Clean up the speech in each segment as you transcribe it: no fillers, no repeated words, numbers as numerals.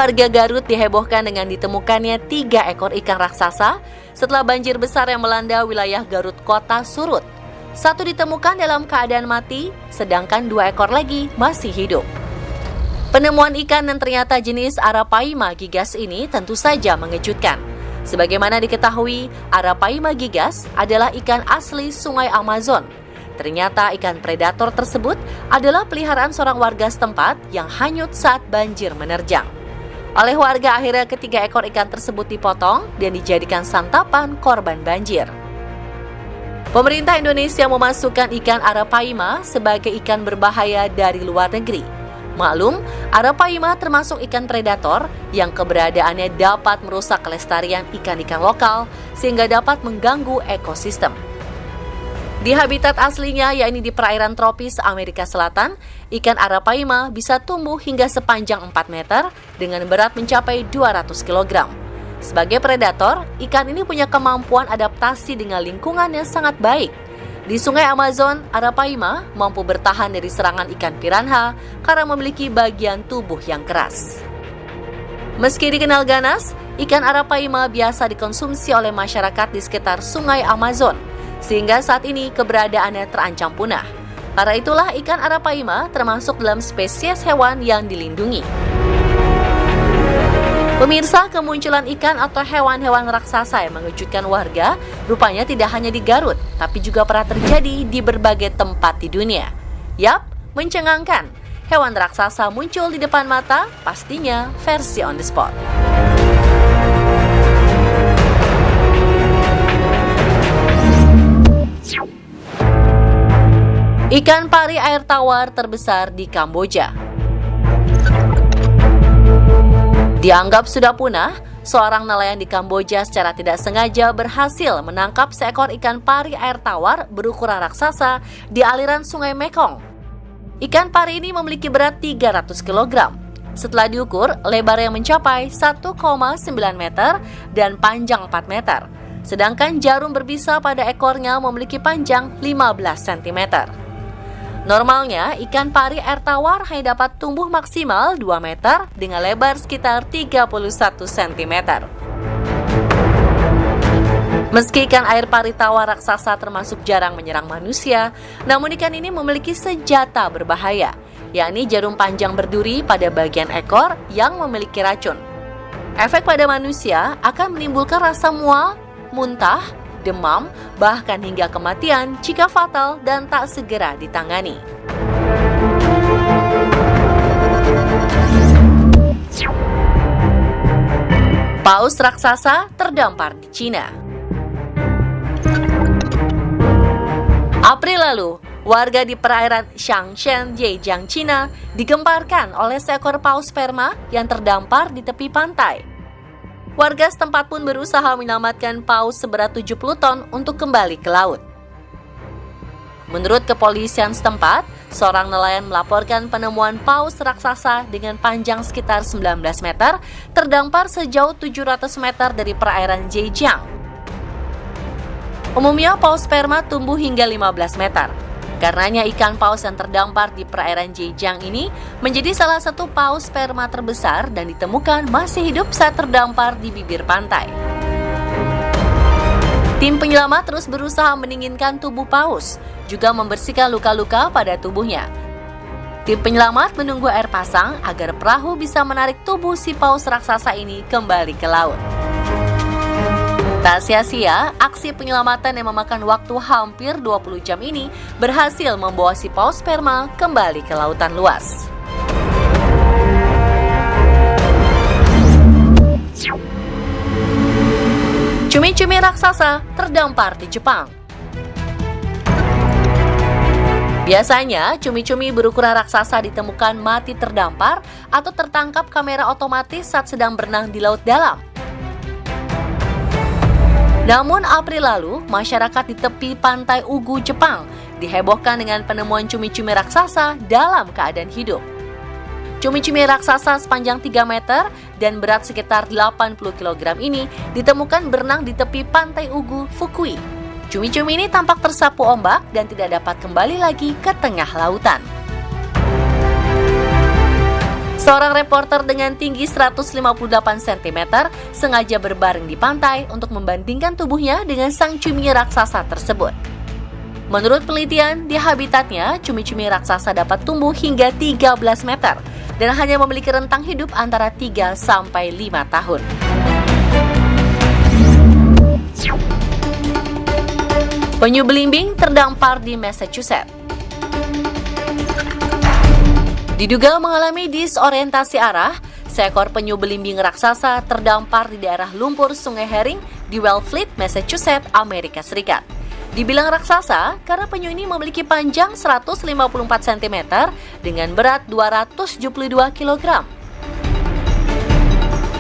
Warga Garut dihebohkan dengan ditemukannya 3 ekor ikan raksasa setelah banjir besar yang melanda wilayah Garut Kota surut. 1 ditemukan dalam keadaan mati, sedangkan 2 ekor lagi masih hidup. Penemuan ikan yang ternyata jenis Arapaima gigas ini tentu saja mengejutkan. Sebagaimana diketahui, Arapaima gigas adalah ikan asli Sungai Amazon. Ternyata ikan predator tersebut adalah peliharaan seorang warga setempat yang hanyut saat banjir menerjang. Oleh warga, akhirnya 3 ekor ikan tersebut dipotong dan dijadikan santapan korban banjir. Pemerintah Indonesia memasukkan ikan Arapaima sebagai ikan berbahaya dari luar negeri. Maklum, Arapaima termasuk ikan predator yang keberadaannya dapat merusak kelestarian ikan-ikan lokal sehingga dapat mengganggu ekosistem. Di habitat aslinya, yakni di perairan tropis Amerika Selatan, ikan Arapaima bisa tumbuh hingga sepanjang 4 meter dengan berat mencapai 200 kg. Sebagai predator, ikan ini punya kemampuan adaptasi dengan lingkungan yang sangat baik. Di Sungai Amazon, Arapaima mampu bertahan dari serangan ikan piranha karena memiliki bagian tubuh yang keras. Meski dikenal ganas, ikan Arapaima biasa dikonsumsi oleh masyarakat di sekitar Sungai Amazon, sehingga saat ini keberadaannya terancam punah. Karena itulah ikan Arapaima termasuk dalam spesies hewan yang dilindungi. Pemirsa, kemunculan ikan atau hewan-hewan raksasa yang mengejutkan warga rupanya tidak hanya di Garut, tapi juga pernah terjadi di berbagai tempat di dunia. Yap, mencengangkan. Hewan raksasa muncul di depan mata, pastinya versi on the spot. Ikan pari air tawar terbesar di Kamboja. Dianggap sudah punah, seorang nelayan di Kamboja secara tidak sengaja berhasil menangkap seekor ikan pari air tawar berukuran raksasa di aliran Sungai Mekong. Ikan pari ini memiliki berat 300 kg. Setelah diukur, lebarnya mencapai 1,9 meter dan panjang 4 meter. Sedangkan jarum berbisa pada ekornya memiliki panjang 15 cm. Normalnya, ikan pari air tawar hanya dapat tumbuh maksimal 2 meter dengan lebar sekitar 31 cm. Meski ikan air pari tawar raksasa termasuk jarang menyerang manusia, namun ikan ini memiliki senjata berbahaya, yakni jarum panjang berduri pada bagian ekor yang memiliki racun. Efek pada manusia akan menimbulkan rasa mual, muntah, demam, bahkan hingga kematian jika fatal dan tak segera ditangani. Paus raksasa terdampar di Cina. April lalu, warga di perairan Shangshan, Zhejiang, Cina digemparkan oleh seekor paus sperma yang terdampar di tepi pantai. Warga setempat pun berusaha menyelamatkan paus seberat 70 ton untuk kembali ke laut. Menurut kepolisian setempat, seorang nelayan melaporkan penemuan paus raksasa dengan panjang sekitar 19 meter terdampar sejauh 700 meter dari perairan Zhejiang. Umumnya paus sperma tumbuh hingga 15 meter. Karenanya ikan paus yang terdampar di perairan Zhejiang ini menjadi salah satu paus sperma terbesar dan ditemukan masih hidup saat terdampar di bibir pantai. Tim penyelamat terus berusaha mendinginkan tubuh paus, juga membersihkan luka-luka pada tubuhnya. Tim penyelamat menunggu air pasang agar perahu bisa menarik tubuh si paus raksasa ini kembali ke laut. Tak sia-sia, aksi penyelamatan yang memakan waktu hampir 20 jam ini berhasil membawa si paus sperma kembali ke lautan luas. Cumi-cumi raksasa terdampar di Jepang. Biasanya, cumi-cumi berukuran raksasa ditemukan mati terdampar atau tertangkap kamera otomatis saat sedang berenang di laut dalam. Namun April lalu, masyarakat di tepi pantai Ugu, Jepang dihebohkan dengan penemuan cumi-cumi raksasa dalam keadaan hidup. Cumi-cumi raksasa sepanjang 3 meter dan berat sekitar 80 kg ini ditemukan berenang di tepi pantai Ugu, Fukui. Cumi-cumi ini tampak tersapu ombak dan tidak dapat kembali lagi ke tengah lautan. Seorang reporter dengan tinggi 158 cm sengaja berbaring di pantai untuk membandingkan tubuhnya dengan sang cumi raksasa tersebut. Menurut penelitian, di habitatnya, cumi-cumi raksasa dapat tumbuh hingga 13 meter dan hanya memiliki rentang hidup antara 3 sampai 5 tahun. Penyu belimbing terdampar di Massachusetts. Diduga mengalami disorientasi arah, seekor penyu belimbing raksasa terdampar di daerah lumpur Sungai Herring di Wellfleet, Massachusetts, Amerika Serikat. Dibilang raksasa karena penyu ini memiliki panjang 154 cm dengan berat 272 kg.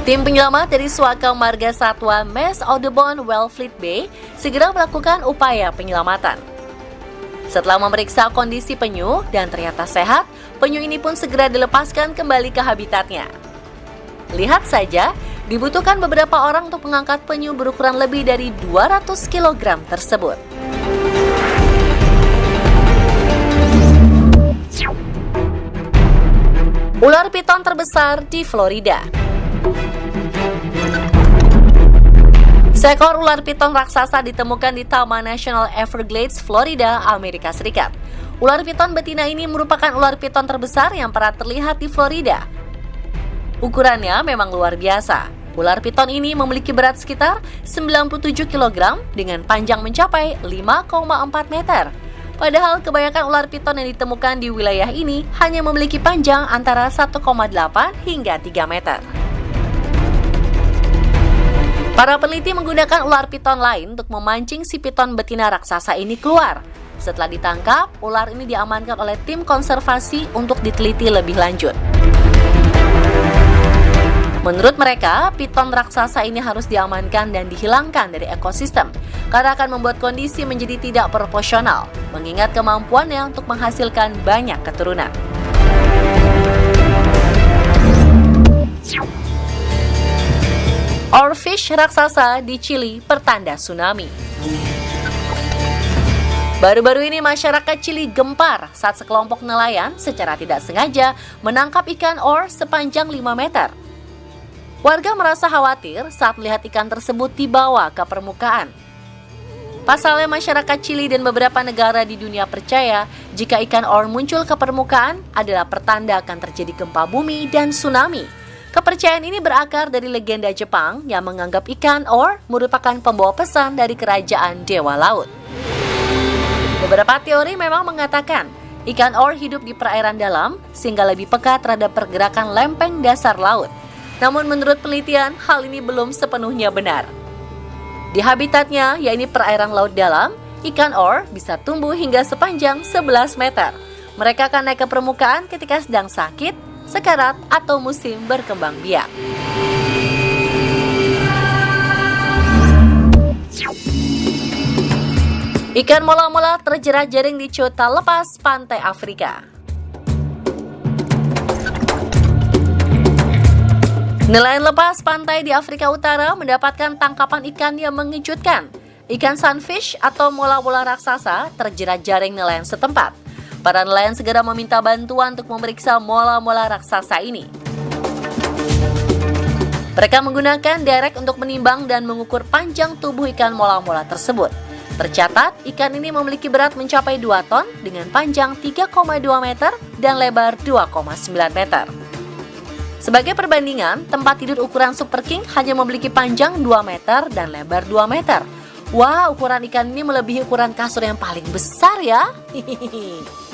Tim penyelamat dari Suaka Marga Satwa Mass Audubon Wellfleet Bay segera melakukan upaya penyelamatan. Setelah memeriksa kondisi penyu dan ternyata sehat, penyu ini pun segera dilepaskan kembali ke habitatnya. Lihat saja, dibutuhkan beberapa orang untuk mengangkat penyu berukuran lebih dari 200 kg tersebut. Ular piton terbesar di Florida. Seekor ular piton raksasa ditemukan di Taman Nasional Everglades, Florida, Amerika Serikat. Ular piton betina ini merupakan ular piton terbesar yang pernah terlihat di Florida. Ukurannya memang luar biasa. Ular piton ini memiliki berat sekitar 97 kg dengan panjang mencapai 5,4 meter. Padahal kebanyakan ular piton yang ditemukan di wilayah ini hanya memiliki panjang antara 1,8 hingga 3 meter. Para peneliti menggunakan ular piton lain untuk memancing si piton betina raksasa ini keluar. Setelah ditangkap, ular ini diamankan oleh tim konservasi untuk diteliti lebih lanjut. Menurut mereka, piton raksasa ini harus diamankan dan dihilangkan dari ekosistem karena akan membuat kondisi menjadi tidak proporsional, mengingat kemampuannya untuk menghasilkan banyak keturunan. Oarfish raksasa di Chili pertanda tsunami. Baru-baru ini masyarakat Chili gempar saat sekelompok nelayan secara tidak sengaja menangkap ikan oar sepanjang 5 meter. Warga merasa khawatir saat melihat ikan tersebut dibawa ke permukaan. Pasalnya masyarakat Chili dan beberapa negara di dunia percaya jika ikan oar muncul ke permukaan adalah pertanda akan terjadi gempa bumi dan tsunami. Kepercayaan ini berakar dari legenda Jepang yang menganggap ikan oar merupakan pembawa pesan dari kerajaan dewa laut. Beberapa teori memang mengatakan ikan oar hidup di perairan dalam sehingga lebih peka terhadap pergerakan lempeng dasar laut. Namun menurut penelitian, hal ini belum sepenuhnya benar. Di habitatnya, yaitu perairan laut dalam, ikan oar bisa tumbuh hingga sepanjang 11 meter. Mereka akan naik ke permukaan ketika sedang sakit, sekarat, atau musim berkembang biak. Ikan mola-mola terjerat jaring di Ceuta lepas pantai Afrika. Nelayan lepas pantai di Afrika Utara mendapatkan tangkapan ikan yang mengejutkan. Ikan sunfish atau mola-mola raksasa terjerat jaring nelayan setempat. Para nelayan segera meminta bantuan untuk memeriksa mola-mola raksasa ini. Mereka menggunakan derek untuk menimbang dan mengukur panjang tubuh ikan mola-mola tersebut. Tercatat, ikan ini memiliki berat mencapai 2 ton dengan panjang 3,2 meter dan lebar 2,9 meter. Sebagai perbandingan, tempat tidur ukuran Super King hanya memiliki panjang 2 meter dan lebar 2 meter. Wah, ukuran ikan ini melebihi ukuran kasur yang paling besar ya. Hihihi.